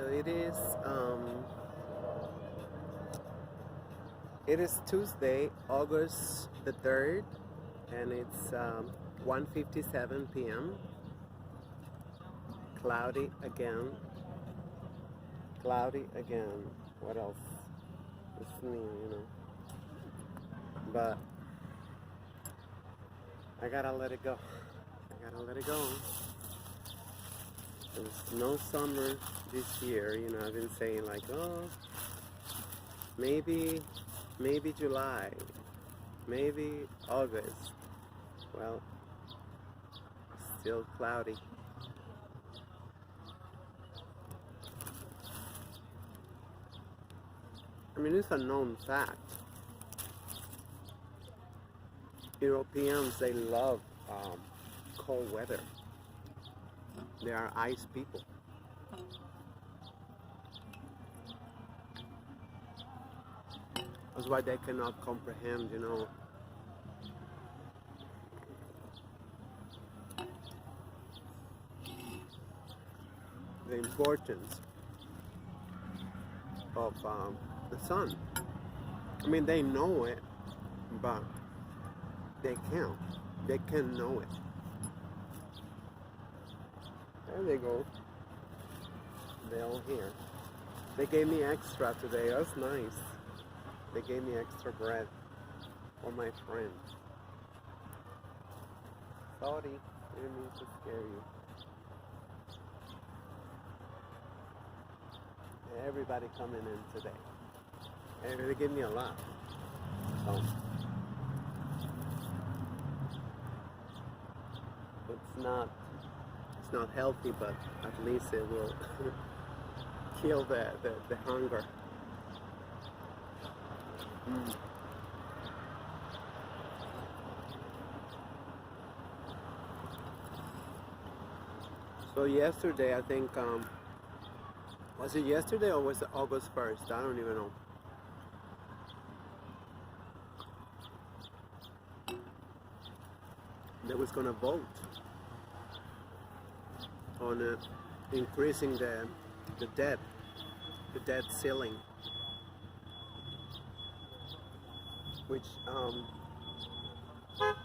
So it is Tuesday, August the 3rd, and it's 1:57 p.m. Cloudy again. Cloudy again. What else? It's new. But I gotta let it go. I gotta let it go. There's no summer this year. I've been saying like, oh, maybe July, maybe August. Well, still cloudy. I mean, it's a known fact. Europeans, they love cold weather. They are ice people. That's why they cannot comprehend, the importance of the sun. I mean, they know it, but they can't. They can know it. There they go. They're all here. They gave me extra today. That's nice. They gave me extra bread for my friend. Sorry, didn't mean to scare you. Everybody coming in today. And they gave me a lot. So it's not healthy, but at least it will kill the hunger. So yesterday, I think, was it yesterday or was it August 1st? I don't even know. They was gonna vote on increasing the debt ceiling, which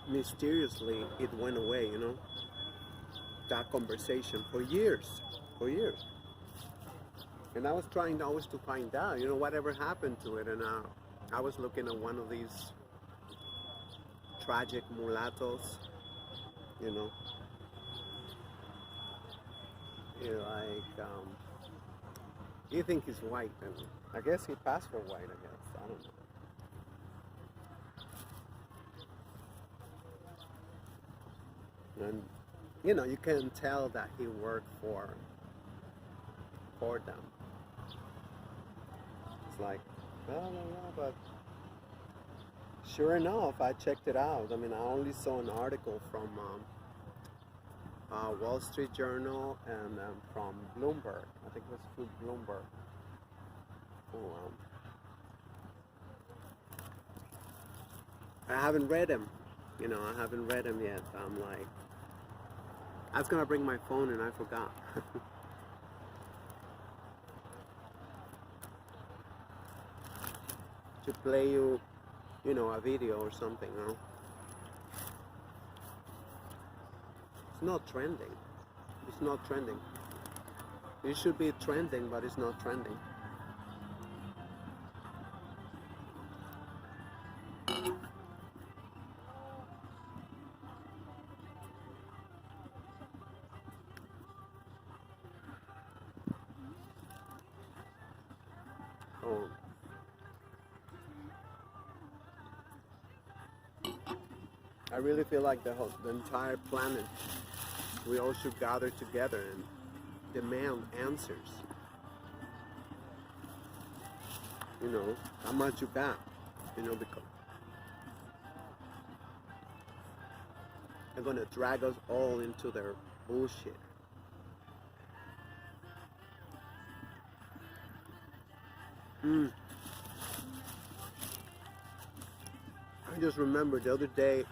mysteriously it went away. That conversation for years. And I was trying always to find out, whatever happened to it. And I was looking at one of these tragic mulattoes, you think he's white, and I guess he passed for white, I guess. I don't know. And, you can tell that he worked for them. It's like, I don't know, but sure enough, I checked it out. I mean, I only saw an article from Wall Street Journal and from Bloomberg. I think it was through Bloomberg. I haven't read him. I haven't read him yet. I'm like, I was gonna bring my phone and I forgot. To play you, a video or something, It's not trending. It's not trending. It should be trending, but it's not trending. Oh. I really feel like the entire planet, we all should gather together and demand answers. How much you got, because they're gonna drag us all into their bullshit. I just remember the other day,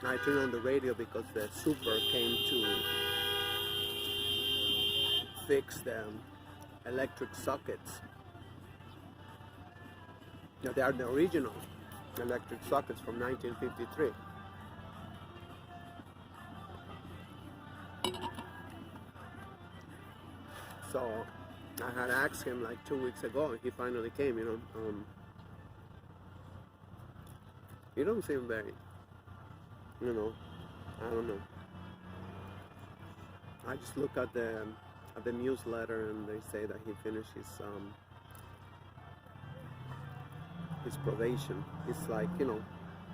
I turned on the radio because the super came to fix the electric sockets. Now, they are the original electric sockets from 1953. So I had asked him like 2 weeks ago, and he finally came. You don't seem very, I don't know. I just look at the newsletter, and they say that he finished his probation. It's like,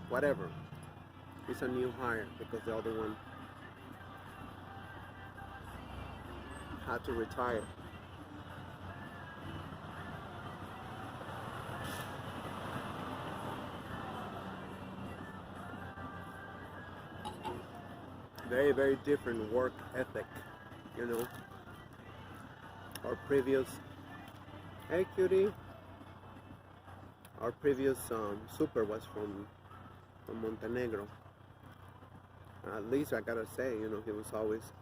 whatever. He's a new hire because the other one had to retire. Very, very different work ethic, Our previous, hey cutie, our previous super was from Montenegro. At least I gotta say, he was always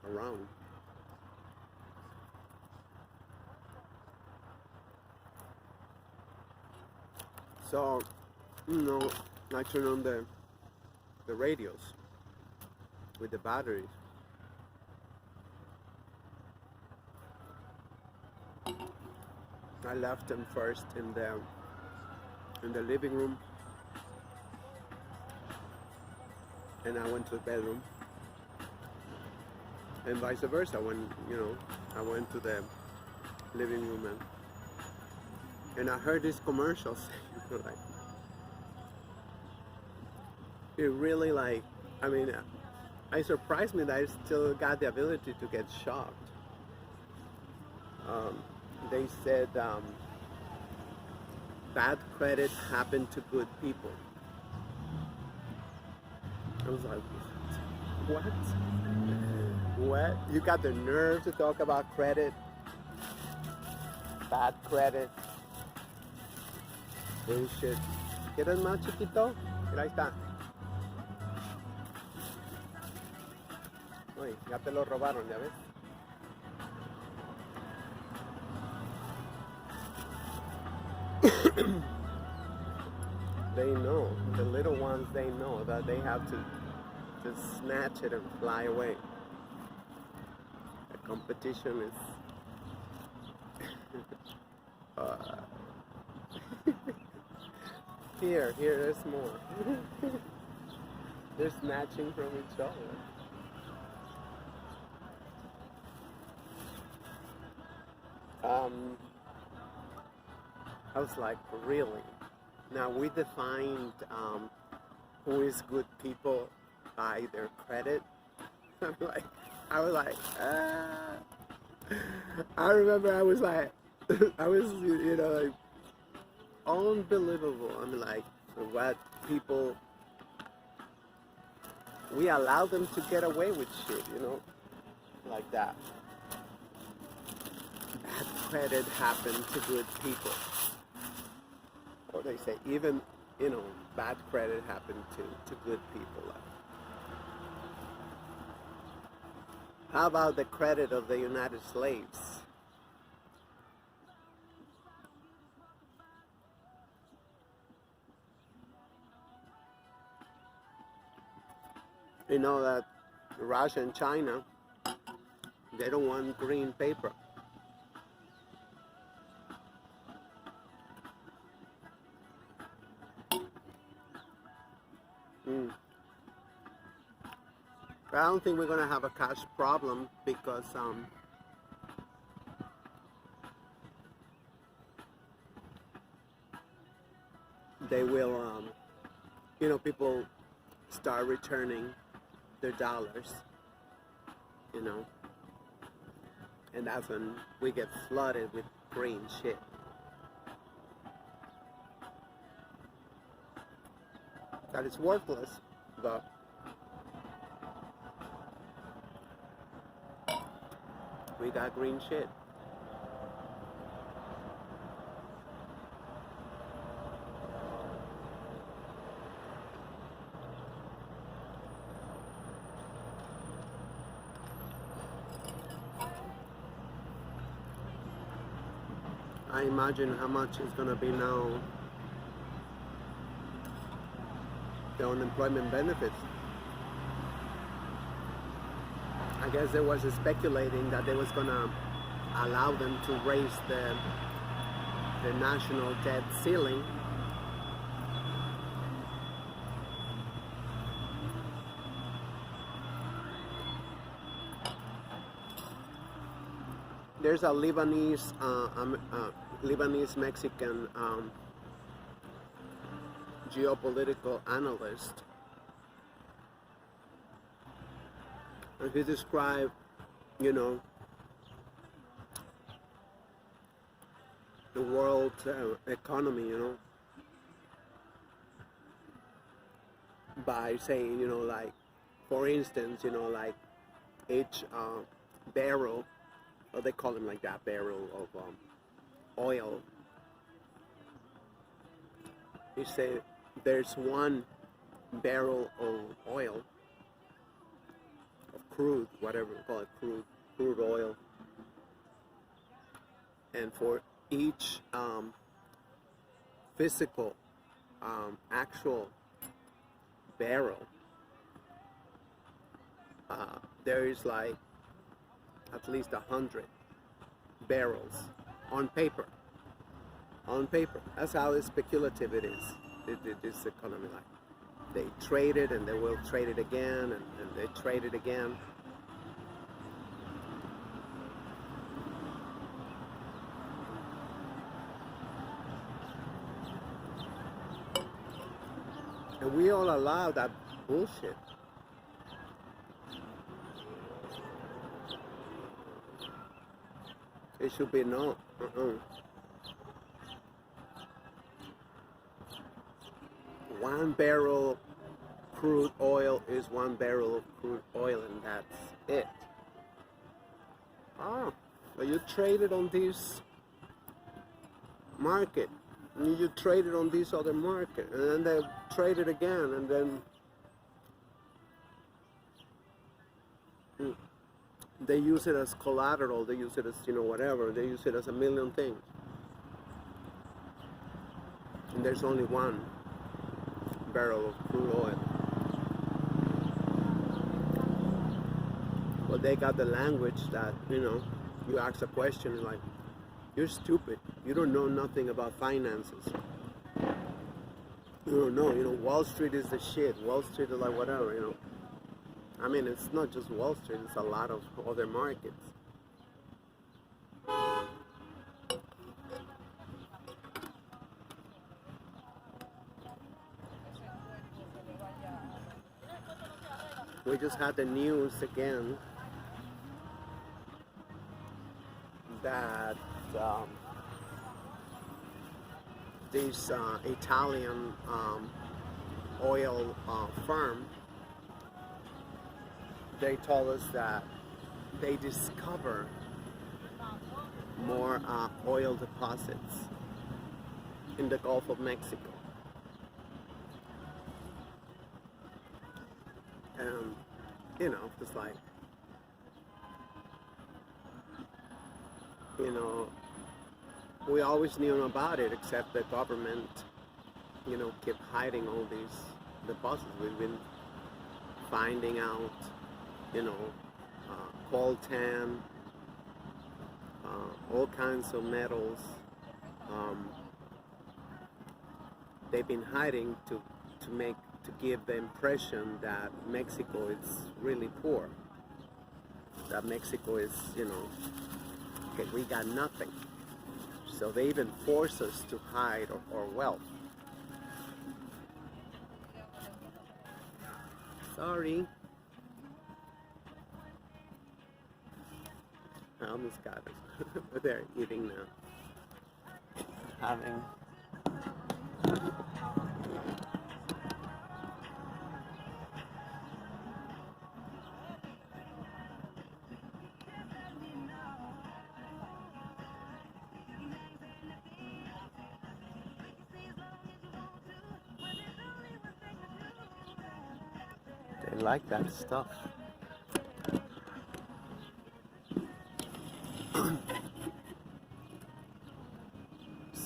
around. So, I turn on the radios with the batteries. I left them first in the living room, and I went to the bedroom, and vice versa. I went to the living room, and I heard these commercials. Like, it really it surprised me that I still got the ability to get shocked. They said bad credit happened to good people. I was like, what? What? You got the nerve to talk about credit? Bad credit? Bullshit. ¿Quieres más, chiquito? Mira, ahí está. Uy, ya te lo robaron, ¿ya ves? They know, the little ones, they know that they have to just snatch it and fly away. The competition is here there's more. They're snatching from each other. I was like, really? Now we defined who is good people by their credit. I was like, I remember I was like, like, unbelievable. I mean, like, what people, we allow them to get away with shit, like that. Bad credit happened to good people. Or they say, even, bad credit happened to good people. How about the credit of the United slaves? You know that Russia and China, they don't want green paper. But I don't think we're gonna have a cash problem because they will, people start returning their dollars, and that's when we get flooded with green shit. That is worthless, but we got green shit. I imagine how much is going to be now the unemployment benefits. I guess there was speculating that they was going to allow them to raise the national debt ceiling. There's a Lebanese Mexican geopolitical analyst, and he described, you know, the world economy, you know, by saying, you know, like, for instance, you know, like each barrel, or they call them like that, barrel of oil. He said there's one barrel of oil, of crude, whatever we call it, crude oil, and for each physical, actual barrel, there is like at least 100 barrels on paper. On paper. That's how speculative it is. This economy, like they trade it and they will trade it again and they trade it again. And we all allow that bullshit. It should be no. One barrel crude oil is one barrel of crude oil, and that's it. Oh, but you trade it on this market, and you trade it on this other market, and then they trade it again, and then they use it as collateral, they use it as, you know, whatever, they use it as a million things. And there's only one barrel of crude oil. Well, they got the language that, you know, you ask a question and like, you're stupid. You don't know nothing about finances. You don't know, you know, Wall Street is the shit. Wall Street is like whatever, you know. I mean, it's not just Wall Street, it's a lot of other markets. We just had the news again that this Italian oil firm, they told us that they discover more oil deposits in the Gulf of Mexico. And, you know, just like, you know, we always knew about it, except the government, you know, kept hiding all these deposits. We've been finding out, you know, coltan, all kinds of metals. They've been hiding to give the impression that Mexico is really poor. That Mexico is, you know, okay, we got nothing. So they even force us to hide our wealth. Sorry. I almost got it. They're eating now. Having. They like that stuff.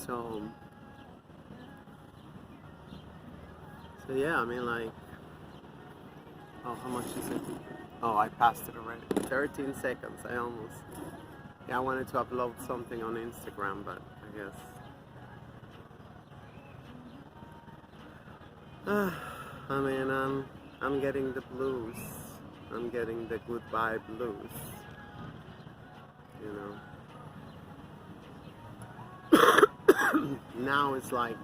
So, so yeah, I mean, like, oh, how much is it? Oh, I passed it already. 13 seconds. I almost. Yeah, I wanted to upload something on Instagram, but I guess. I mean, I'm getting the blues. I'm getting the goodbye blues. You know. Now it's like,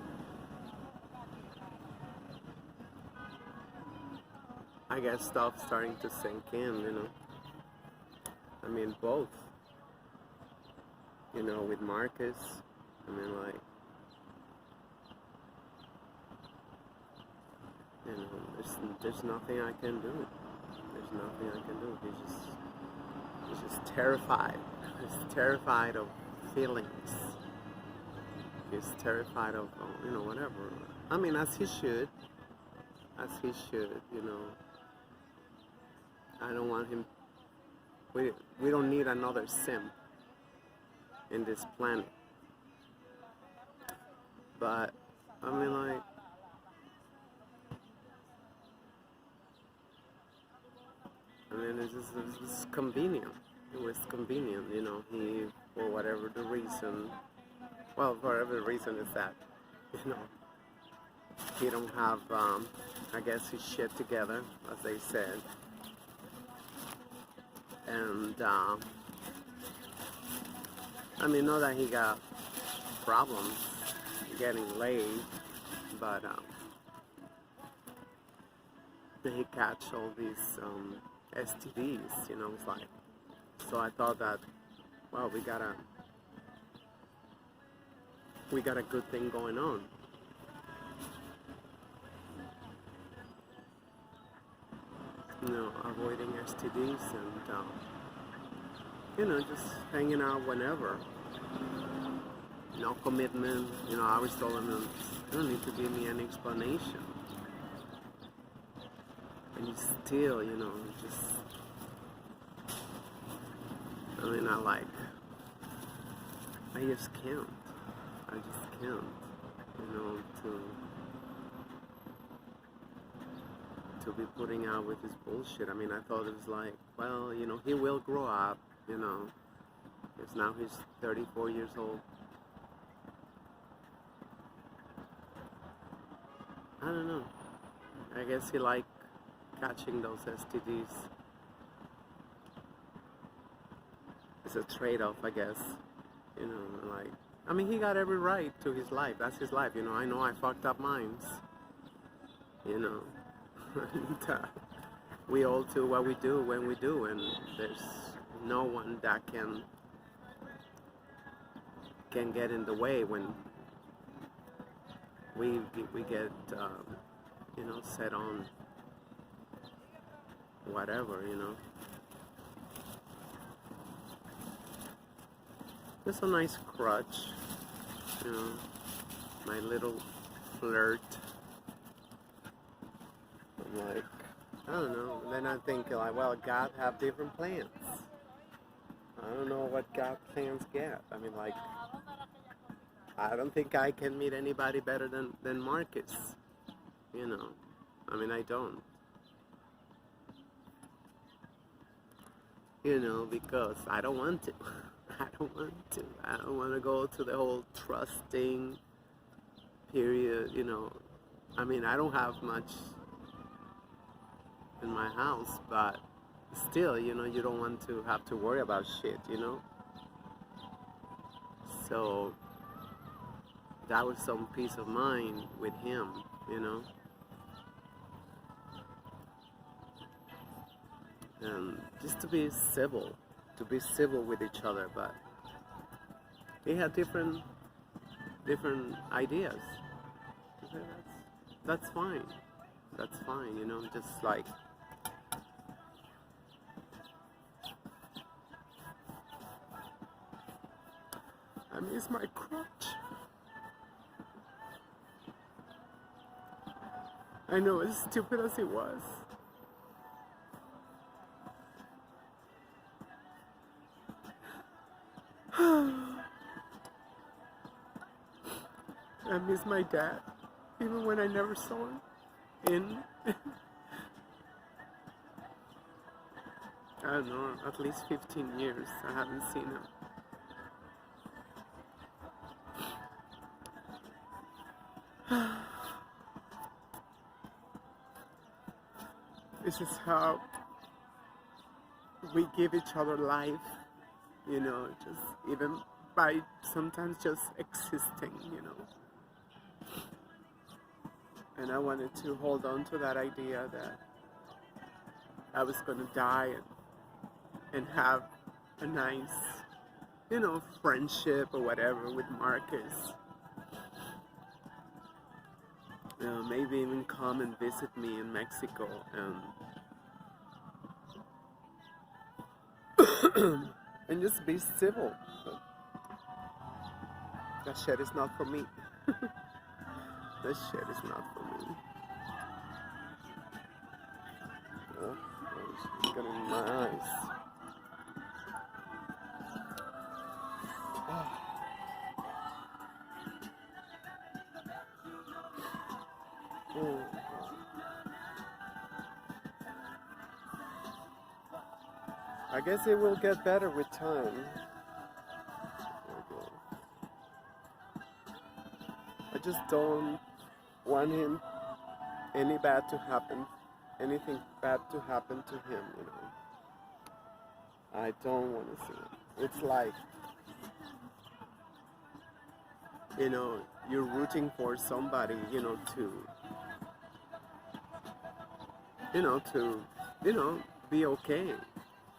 I guess stuff's starting to sink in. You know. I mean, both. You know, with Marcus. I mean, like. You know, there's nothing I can do. There's nothing I can do. He's just terrified. He's terrified of feelings. He's terrified of, you know, whatever. I mean, as he should. As he should, you know. I don't want him. We don't need another simp in this planet. But I mean, like. I mean, it's just convenient. It was convenient, you know. He, for whatever the reason, well, for whatever the reason is that, you know, he don't have, I guess, his shit together, as they said. And, I mean, not that he got problems getting laid, but he catch all these STDs, you know. It's like, so I thought that, well, we got a good thing going on. You know, avoiding STDs and you know, just hanging out whenever. No commitment. You know, I always told him, you don't need to give me any explanation. And you still, you know, just. I mean, I just can't. I just can't, you know, to be putting out with this bullshit. I mean, I thought it was like, well, you know, he will grow up, you know, because now he's 34 years old. I don't know. I guess he liked catching those STDs. It's a trade-off, I guess. You know, like, I mean, he got every right to his life. That's his life, you know. I know I fucked up mines, you know. And, we all do what we do when we do, and there's no one that can get in the way when we get, you know, set on whatever, you know. Just a nice crutch, you know, my little flirt. I'm like, I don't know. Then I think, like, well, God have different plans. I don't know what God plans get. I mean, like, I don't think I can meet anybody better than Marcus. You know, I mean, I don't. You know, because I don't want to. I don't want to. I don't want to go to the whole trusting period, you know. I mean, I don't have much in my house, but still, you know, you don't want to have to worry about shit, you know. So that was some peace of mind with him, you know. And just to be civil with each other, but they had different ideas. That's fine. That's fine, you know, just like I miss my crutch. I know, as stupid as it was. I miss my dad, even when I never saw him. In, I don't know, at least 15 years I haven't seen him. This is how we give each other life, you know, just even by sometimes just existing, you know. And I wanted to hold on to that idea that I was going to die and have a nice, you know, friendship or whatever with Marcus. Maybe even come and visit me in Mexico and just be civil. But that shit is not for me. That shit is not for me. Oh, it's getting in my eyes. Oh. I guess it will get better with time. I just don't want him anything bad to happen to him, you know. I don't want to see it. It's like, you know, you're rooting for somebody, you know, to be okay,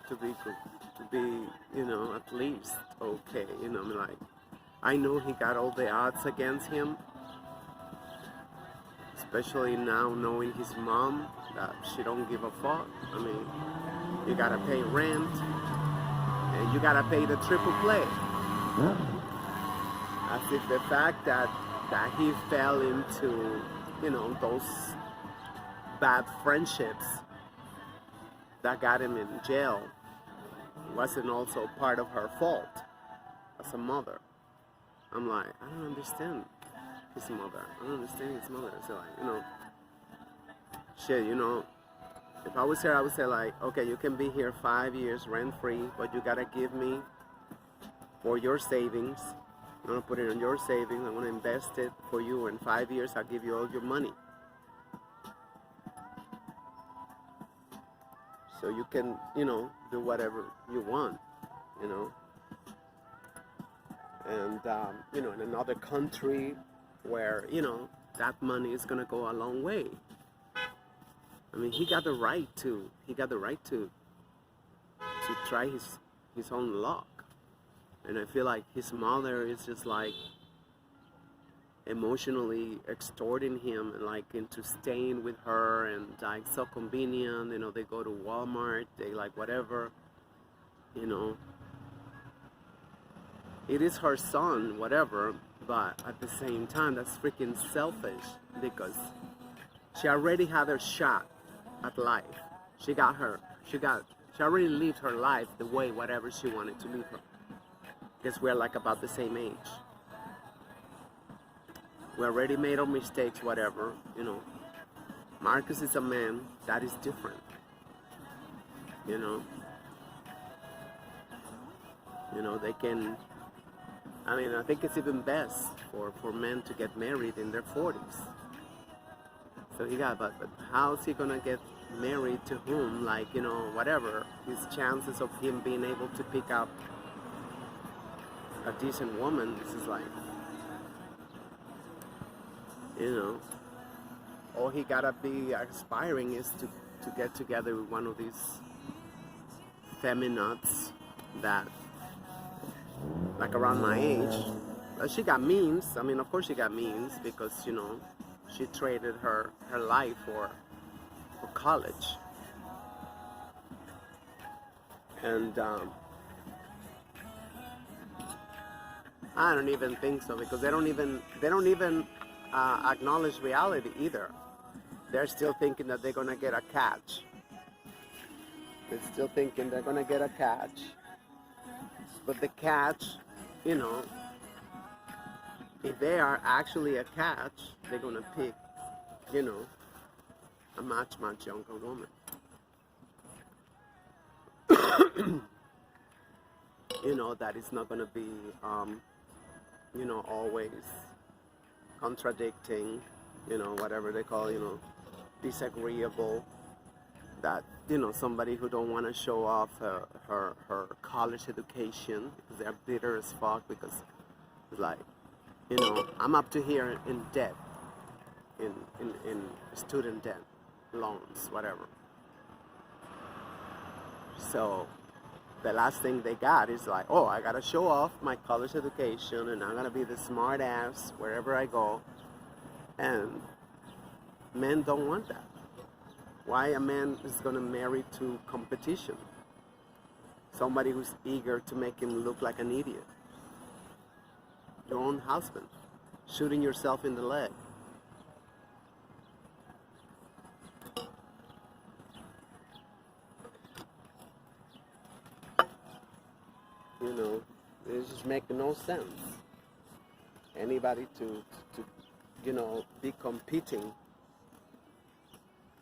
to be good, to be, you know, at least okay, you know, like, I know he got all the odds against him, especially now knowing his mom, that she don't give a fuck. I mean, you gotta pay rent, and you gotta pay the triple play. As if the fact that he fell into, you know, those bad friendships that got him in jail wasn't also part of her fault as a mother. I'm like, I don't understand his mother. I don't understand his mother. So like, you know, shit, you know, if I was here, I would say like, okay, you can be here 5 years rent-free, but you gotta give me for your savings. I'm gonna put it on your savings. I'm gonna invest it for you. In 5 years, I'll give you all your money. So you can, you know, do whatever you want, you know. And, you know, in another country where, you know, that money is going to go a long way. I mean, he got the right to try his own luck. And I feel like his mother is just like emotionally extorting him and like into staying with her, and like so convenient, you know, they go to Walmart, they like whatever, you know. It is her son, whatever, but at the same time, that's freaking selfish, because she already had her shot at life. She already lived her life the way whatever she wanted to live her. Because we're like about the same age. We already made our mistakes, whatever, you know. Marcus is a man that is different, you know. You know, they can, I mean, I think it's even best for men to get married in their 40s. So he got, but how's he gonna get married to whom? Like, you know, whatever. His chances of him being able to pick up a decent woman, this is like, you know, all he gotta be aspiring is to get together with one of these feminazis that, like around my age. She got means. I mean, of course she got means, because, you know, she traded her life for college. And I don't even think so, because they don't even acknowledge reality either. They're still thinking that they're gonna get a catch. They're still thinking they're gonna get a catch. But the catch, you know, if they are actually a catch, they're gonna pick, you know, a much younger woman. You know, that is not gonna be, you know, always contradicting, you know, whatever they call, you know, disagreeable. That, you know, somebody who don't want to show off her college education because they're bitter as fuck because it's like, you know, I'm up to here in debt, in student debt, loans, whatever. So the last thing they got is like, oh, I gotta show off my college education and I'm gonna be the smart ass wherever I go. And men don't want that. Why a man is gonna marry to competition? Somebody who's eager to make him look like an idiot. Your own husband, shooting yourself in the leg. You know, it just makes no sense. Anybody to, you know, be competing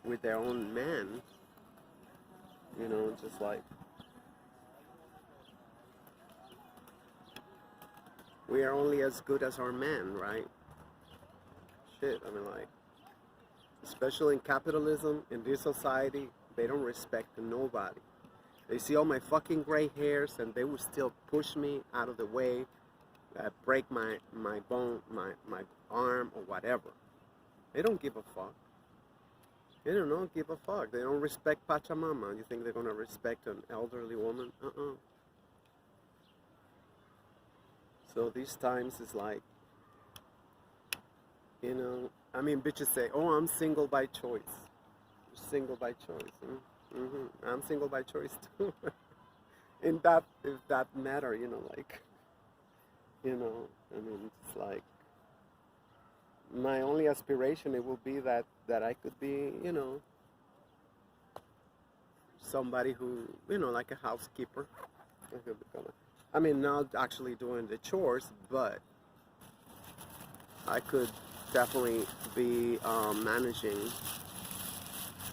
with their own man, you know, just like, we are only as good as our man, right? Shit, I mean, like, especially in capitalism, in this society, they don't respect nobody. They see all my fucking gray hairs and they will still push me out of the way, break my bone, my arm or whatever. They don't give a fuck. They don't give a fuck. They don't respect Pachamama. You think they're gonna respect an elderly woman? So these times is like, you know, I mean, bitches say, oh, I'm single by choice. You're single by choice. I'm single by choice too. In that, if that matter, you know, like, you know, I mean, it's like, my only aspiration, it will be that I could be, you know, somebody who, you know, like a housekeeper. I mean, not actually doing the chores, but I could definitely be managing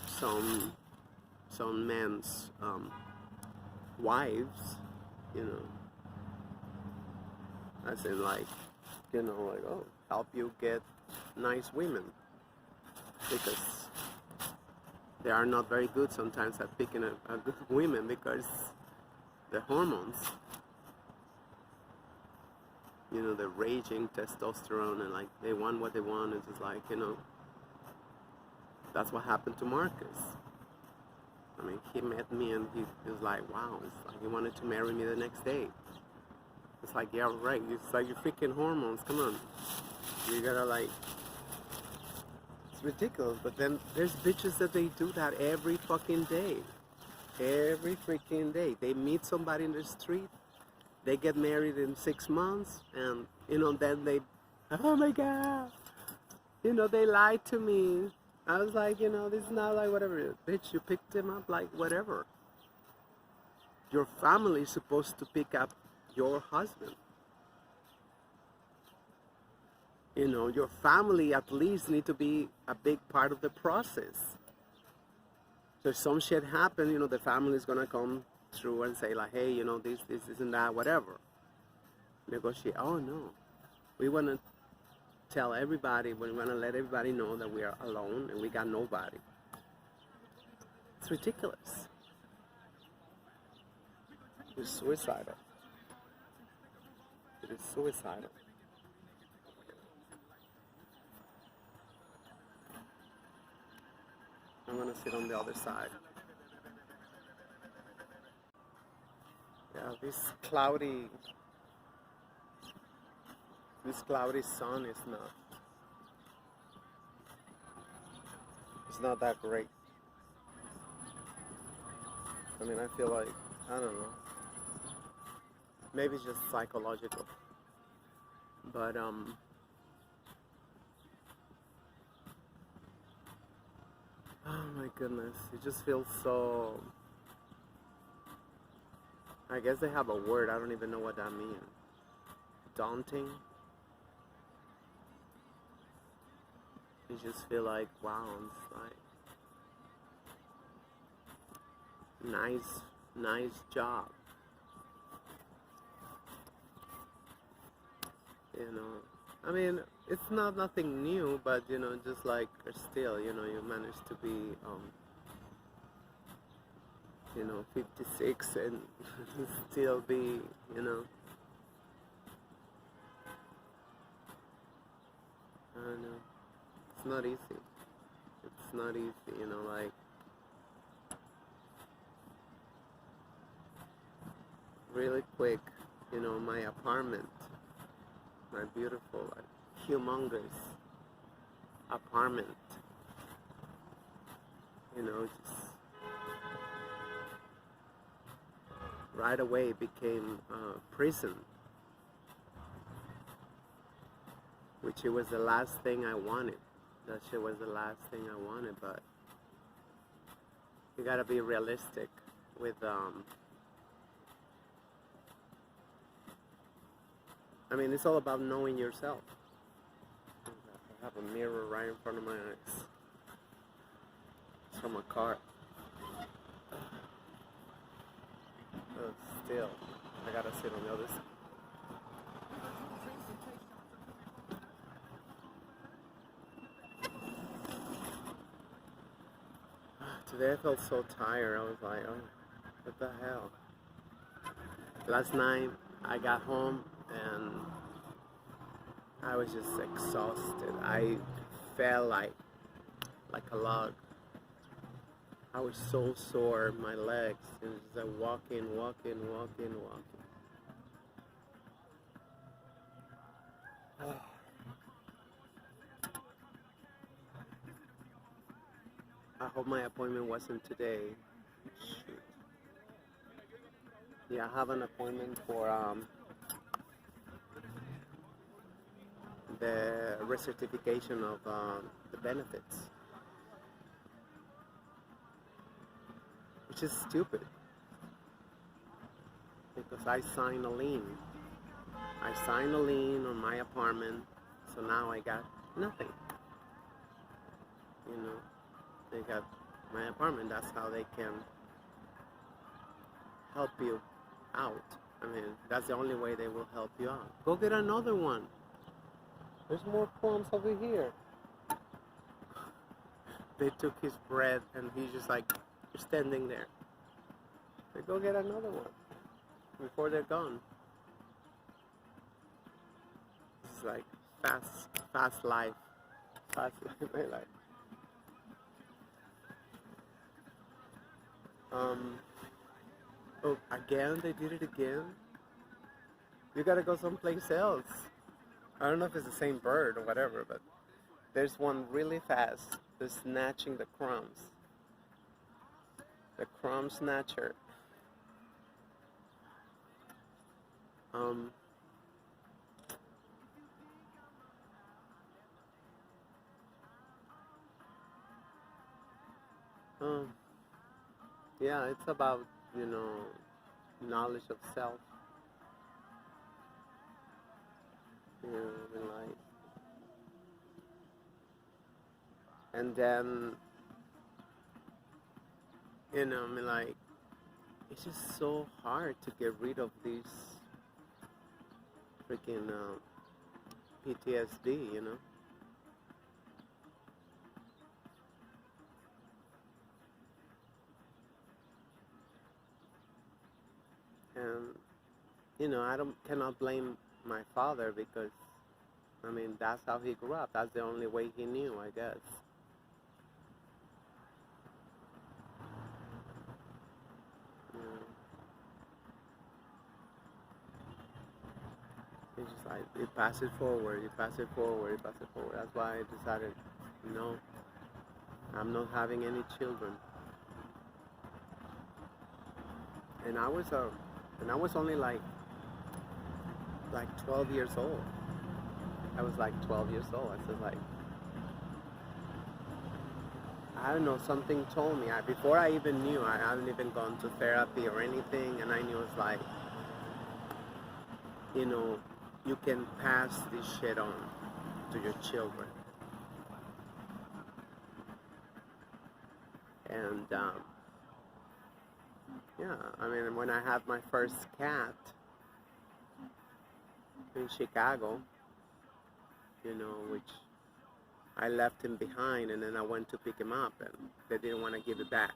some men's wives, you know, as in like, you know, like, oh, help you get nice women, because they are not very good sometimes at picking a good women because the hormones, you know, the raging testosterone, and like they want what they want. It's just like, you know, that's what happened to Marcus. I mean, he met me and he was like, wow, it's like he wanted to marry me the next day. It's like, yeah, right. It's like your freaking hormones. Come on, you gotta like. It's ridiculous. But then there's bitches that they do that every fucking day. Every freaking day. They meet somebody in the street. They get married in 6 months, and you know, then they, oh my god, you know, they lied to me. I was like, you know, this is not like whatever. Bitch, you picked him up like whatever. Your family is supposed to pick up your husband. You know, your family at least need to be a big part of the process. So if some shit happen, you know, the family is gonna come through and say like, hey, you know, this and that, whatever. Negotiate. Oh no, we wanna tell everybody, we wanna let everybody know that we are alone and we got nobody. It's ridiculous. It's suicidal. It is suicidal. I'm gonna sit on the other side. Yeah, this cloudy sun is not, it's not that great. I mean, I feel like, I don't know, maybe it's just psychological, but oh my goodness, it just feels so, I guess they have a word, I don't even know what that means. Daunting. You just feel like, wow, it's like nice job. You know, I mean, it's not nothing new, but just like still, you managed to be, 56 and still be, I don't know. It's not easy. It's not easy, like really quick, my apartment, my beautiful, like humongous apartment, just right away became a prison, which it was the last thing I wanted. That shit was the last thing I wanted, but you gotta be realistic with, I mean, it's all about knowing yourself. I have a mirror right in front of my eyes. It's from a car. But still, I gotta sit on the other side. Today I felt so tired. I was like, oh, what the hell? Last night I got home and I was just exhausted. I felt like a log. I was so sore, my legs. It was just like walking. I hope my appointment wasn't today. Shoot. Yeah, I have an appointment for the recertification of the benefits, which is stupid because I signed a lien. I signed a lien on my apartment, so now I got nothing. They got my apartment. That's how they can help you out. I mean, that's the only way they will help you out. Go get another one. There's more plums over here. They took his bread and he's just like standing there. They go get another one before they're gone. It's like fast life. Fast life, my life. Oh, again, they did it again. You gotta go someplace else. I don't know if it's the same bird or whatever, but there's one really fast. They're snatching the crumbs. The crumb snatcher. Yeah, it's about, knowledge of self. In life. And then, it's just so hard to get rid of these freaking PTSD, And I cannot blame my father because that's how he grew up. That's the only way he knew, I guess. It's just like you pass it forward, you pass it forward, you pass it forward. That's why I decided, no, I'm not having any children. And I was only like 12 years old. I was like 12 years old. I said, like, I don't know, something told me. Before I even knew, I hadn't even gone to therapy or anything, and I knew it's like, you can pass this shit on to your children. And yeah, I mean, when I had my first cat in Chicago, which I left him behind, and then I went to pick him up, and they didn't want to give it back.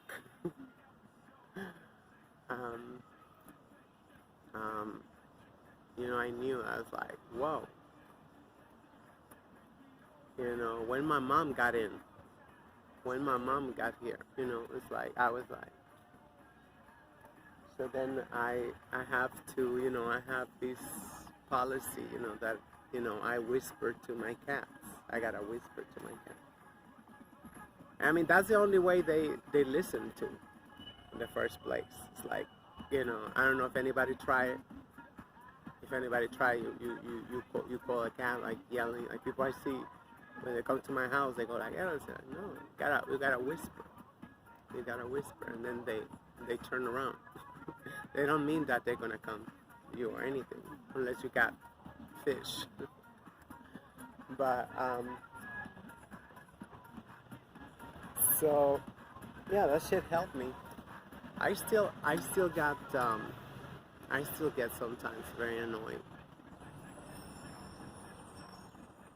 um, I knew, I was like, whoa. When my mom got here, it's like, I was like, so then I have to, I have this policy, that, I whisper to my cats. I gotta whisper to my cat. I mean, that's the only way they listen to in the first place. It's like, I don't know if anybody try it. If anybody try, you call a cat, like yelling, like people I see when they come to my house, they go like, yeah, I said, no, you gotta whisper. You gotta whisper, and then they turn around. They don't mean that they're gonna come to you or anything, unless you got fish. But so yeah, that shit helped me. I still get sometimes very annoyed,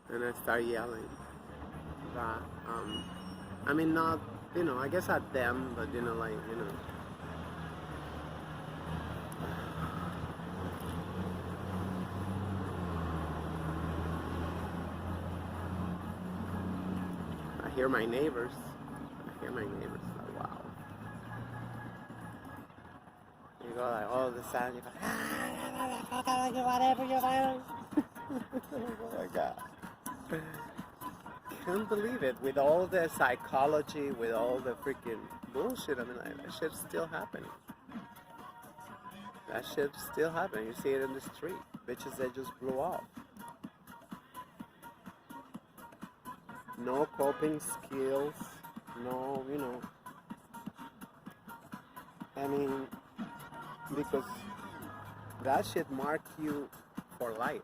and I start yelling. But I mean, not, I guess at them, but I hear my neighbors. Like, wow. You go like all of a sudden, you go, whatever you want. Oh my God. Can't believe it. With all the psychology, with all the freaking bullshit, I mean, like, that shit's still happening. That shit's still happening. You see it in the street. Bitches that just blew off. No coping skills. No, I mean, because that shit mark you for life.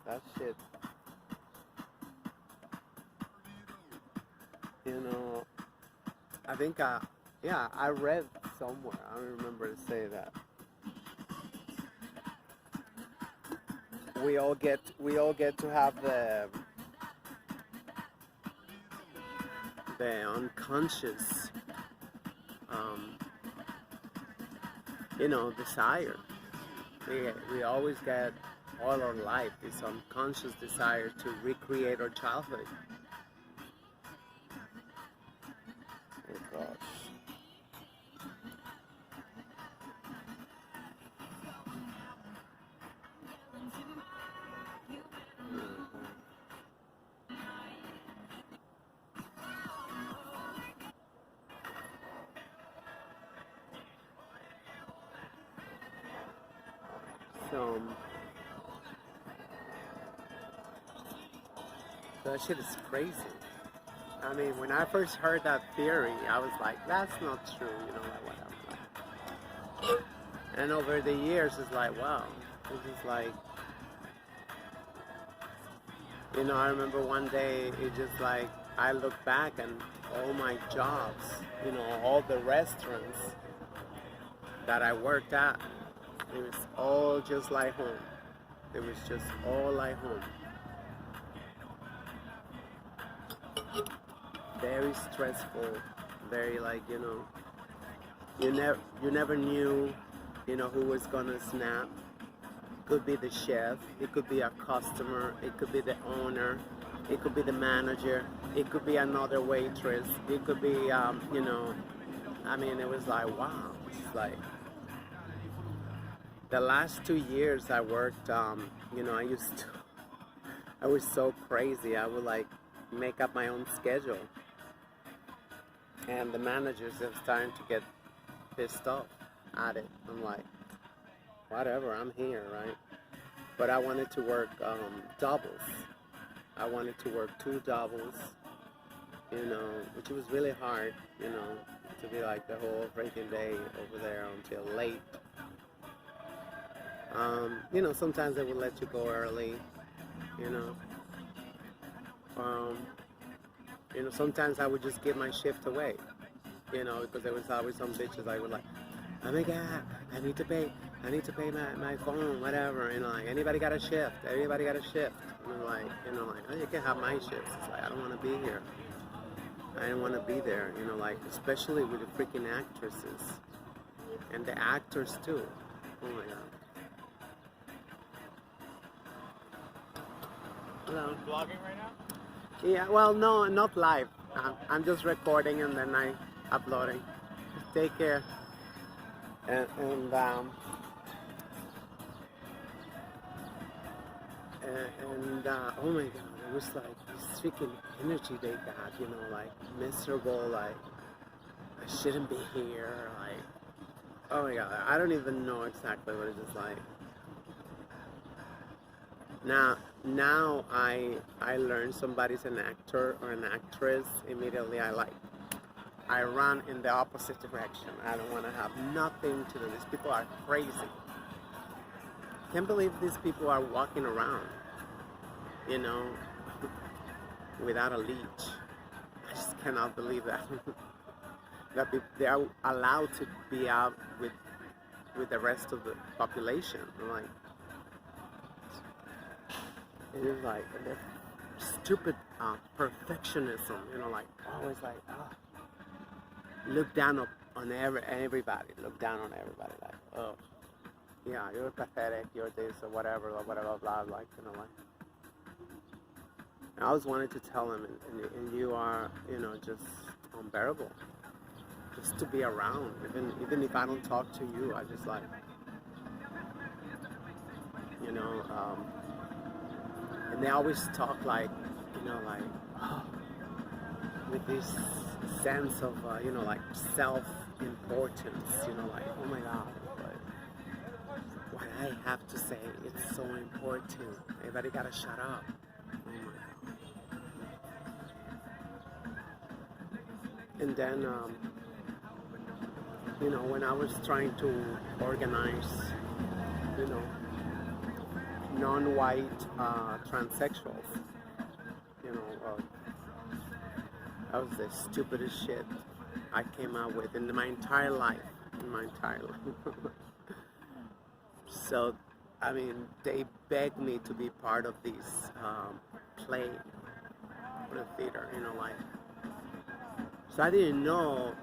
That shit, I think, I read somewhere, I don't remember to say that we all get to have the unconscious, desire. We always get all our life this unconscious desire to recreate our childhood. Oh gosh. So that shit is crazy. I mean, when I first heard that theory, I was like, that's not true, like whatever. And over the years, it's like, wow, it's just like, I remember one day, it just like, I look back and all my jobs, all the restaurants that I worked at, it was all just like home. It was just all like home. Very stressful, very like, you never knew, who was gonna snap. Could be the chef, it could be a customer, it could be the owner, it could be the manager, it could be another waitress, it could be, I mean, it was like, wow. It's like, the last 2 years I worked, I was so crazy. I would like make up my own schedule. And the managers are starting to get pissed off at it. I'm like, whatever, I'm here, right? But I wanted to work doubles. I wanted to work 2 doubles, which was really hard, to be like the whole freaking day over there until late. Sometimes they would let you go early, sometimes I would just give my shift away, you know, because there was always some bitches I would like, oh my god, I need to pay my phone, whatever, you know, like, anybody got a shift, and I'm like, you know, like, oh, you can have my shifts. It's like, I don't want to be here. I didn't want to be there, you know, like, especially with the freaking actresses and the actors too. Oh my god. Hello. Vlogging right now? Yeah, well, no, not live. I'm just recording and then I uploading. Take care. And oh my god, it was like this freaking energy they got, you know, like miserable, like I shouldn't be here, like, oh my god, I don't even know exactly what it is like. Now I learn somebody's an actor or an actress, immediately I run in the opposite direction. I don't want to have nothing to do. These people are crazy. Can't believe these people are walking around, you know, without a leash. I just cannot believe that. That they are allowed to be out with the rest of the population. Like, it is like stupid perfectionism, you know, like always like look down on everybody, look down on everybody, like, oh yeah, you're pathetic, you're this or whatever, blah, like, you know, like. And I always wanted to tell him, and you are, you know, just unbearable, just to be around, even if I don't talk to you, I just like, you know, and they always talk like, you know, like, with this sense of, you know, like self-importance, you know, like, oh my god, like, what I have to say, it's so important. Everybody gotta shut up. Oh my god. And then, you know, when I was trying to organize, you know, non-white transsexuals, you know, that was the stupidest shit I came out with in my entire life. So, I mean, they begged me to be part of this play for the theater, you know, like. So I didn't know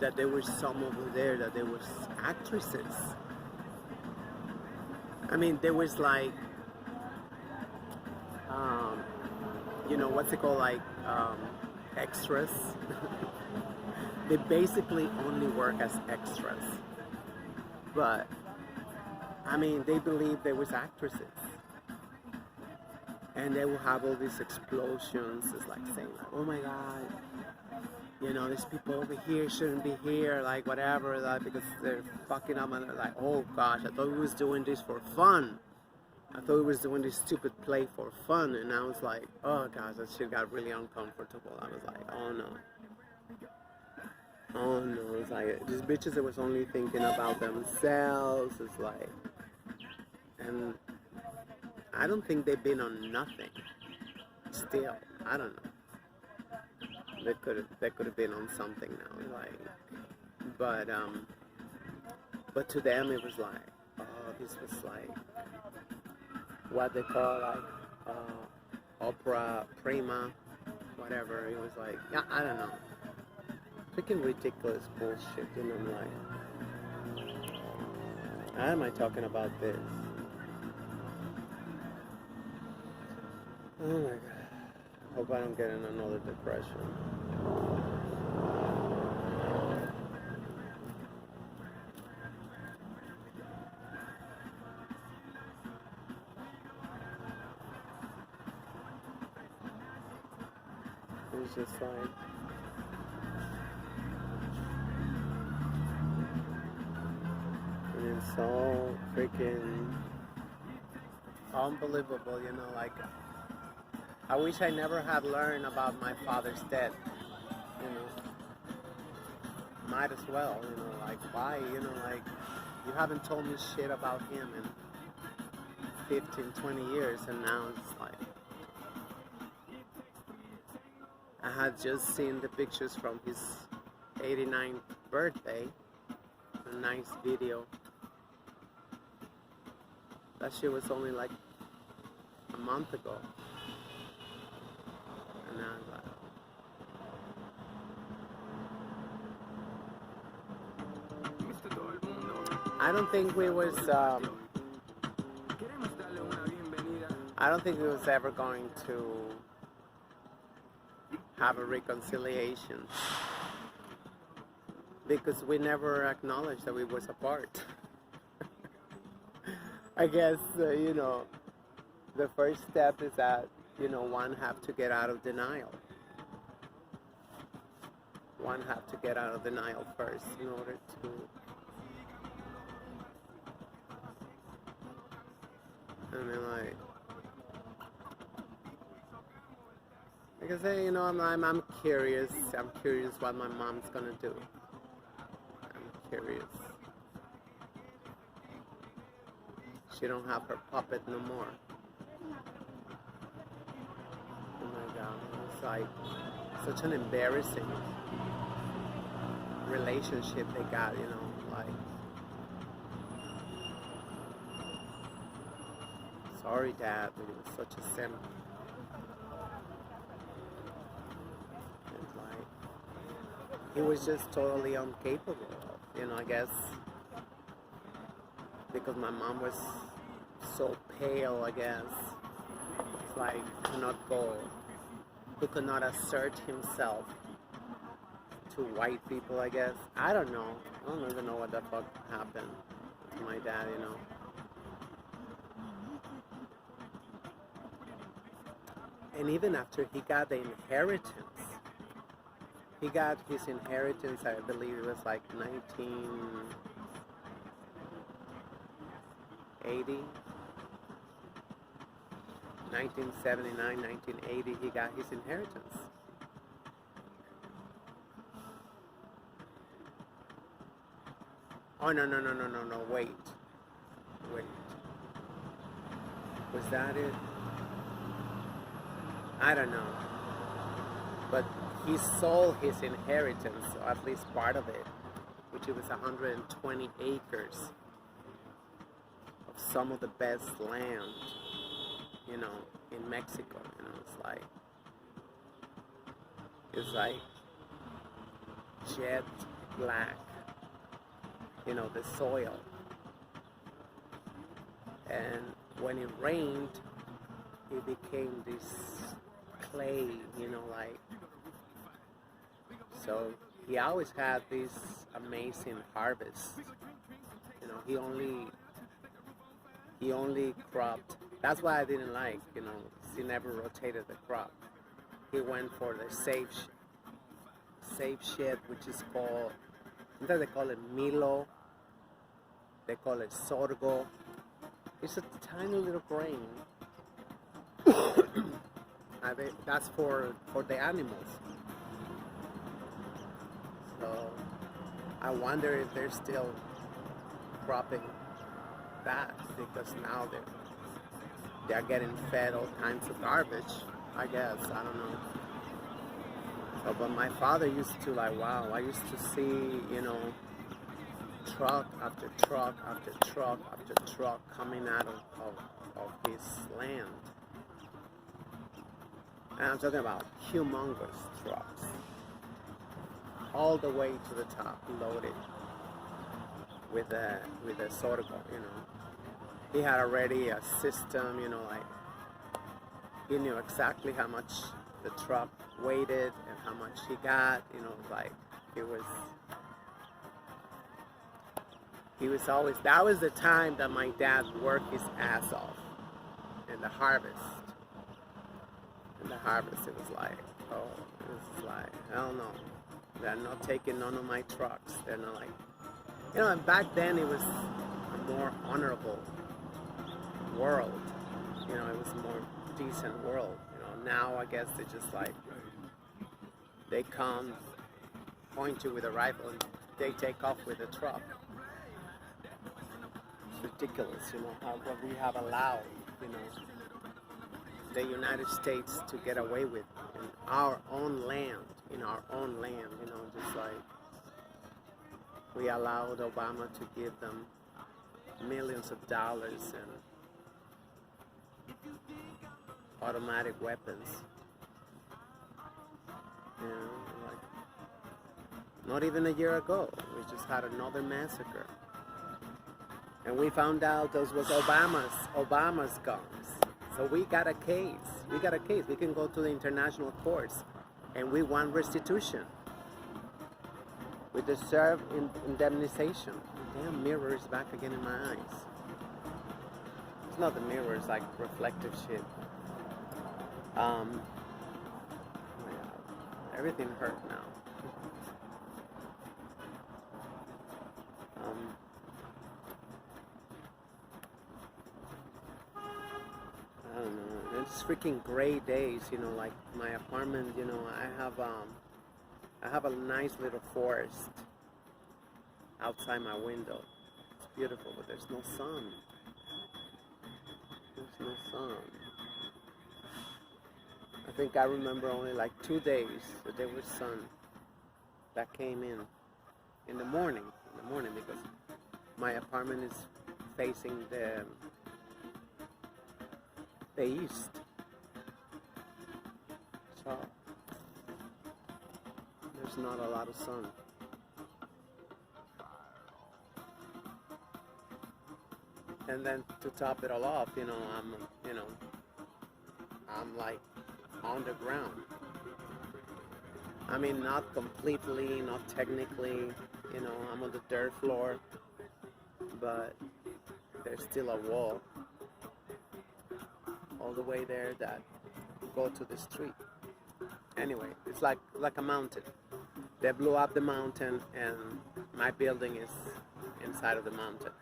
that there were some over there, that there was actresses. I mean, there was like, you know, what's it called, like, extras. They basically only work as extras. But, I mean, they believe there was actresses. And they will have all these explosions. It's like saying, like, oh my god, you know, these people over here shouldn't be here, like, whatever, like, because they're fucking up, and they're like, oh gosh, I thought we was doing this for fun. I thought we was doing this stupid play for fun, and I was like, oh gosh, that shit got really uncomfortable. I was like, oh no. Oh no, it's like, these bitches that was only thinking about themselves, it's like, and I don't think they've been on nothing. Still, I don't know. They could have been on something now, like, but to them it was like, oh, this was like what they call, like, opera prima, whatever. It was like, yeah, I don't know, freaking ridiculous bullshit. And I'm like, why am I talking about this? Oh my god. Hope I don't get in another depression. It's just like, and it's so freaking unbelievable, you know, like, I wish I never had learned about my father's death, you know. Might as well, you know, like, why, you know, like, you haven't told me shit about him in 15, 20 years, and now it's like, I had just seen the pictures from his 89th birthday. A nice video. That shit was only like a month ago. And now I'm like, I don't think we was I don't think we was ever going to have a reconciliation because we never acknowledged that we was apart. I guess you know, the first step is that, you know, one have to get out of denial. One have to get out of denial first in order to like I say, you know, I'm curious. I'm curious what my mom's gonna do. I'm curious. She don't have her puppet no more. Oh my God, it's like such an embarrassing relationship they got, you know, like. Sorry, Dad, but it was such a sin. And like, he was just totally incapable of, you know, I guess, because my mom was so pale, I guess. It's like, he could not assert himself to white people, I guess. I don't know. I don't even know what the fuck happened to my dad, you know. And even after he got the inheritance, he got his inheritance, I believe it was like 1980, 1979, 1980, he got his inheritance. Oh, no, wait. Was that it? I don't know. But he sold his inheritance, or at least part of it, which it was 120 acres of some of the best land, you know, in Mexico. You know, it's like jet black, you know, the soil. And when it rained, it became this clay, you know, like. So he always had this amazing harvest. You know, he only cropped. That's why I didn't like, you know, he never rotated the crop. He went for the safe shit, which is called, sometimes they call it milo, they call it sorgo. It's a tiny little grain. That's for the animals. So I wonder if they're still cropping that, because now they're getting fed all kinds of garbage, I guess. I don't know. So, but my father used to, like, wow, I used to see, you know, truck after truck after truck after truck coming out of his land. And I'm talking about humongous trucks, all the way to the top, loaded with a sorghum, you know. He had already a system, you know, like he knew exactly how much the truck weighted and how much he got, you know, like he was always, that was the time that my dad worked his ass off in the harvest. In the harvest, it was like, oh, it was like, hell no. They're not taking none of my trucks. They're not like, you know, and back then it was a more honorable world. You know, it was a more decent world. You know, now I guess they just like, they come, point you with a rifle, and they take off with a truck. It's ridiculous, you know, what we have allowed, you know, the United States to get away with in our own land, you know, just like, we allowed Obama to give them millions of dollars and automatic weapons. You know, like not even a year ago, we just had another massacre, and we found out those was Obama's guns. So we got a case. We got a case. We can go to the international courts, and we want restitution. We deserve indemnization. Damn mirror is back again in my eyes. It's not the mirror, it's like reflective shit. Oh my God. Everything hurt now. I don't know. It's freaking gray days, you know, like my apartment, you know, I have a nice little forest outside my window. It's beautiful, but there's no sun. There's no sun. I think I remember only like 2 days that there was sun that came in the morning. Because my apartment is facing the east. So there's not a lot of sun. And then to top it all off, you know, I'm like on the ground. I mean, not completely, not technically, you know, I'm on the dirt floor, but there's still a wall all the way there that go to the street. Anyway, it's like a mountain. They blew up the mountain, and my building is inside of the mountain.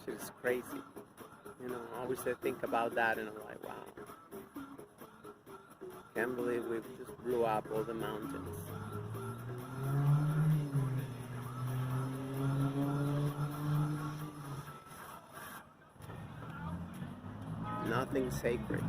It's crazy. You know, I always think about that, and I'm like, wow. Can't believe we just blew up all the mountains. Nothing sacred.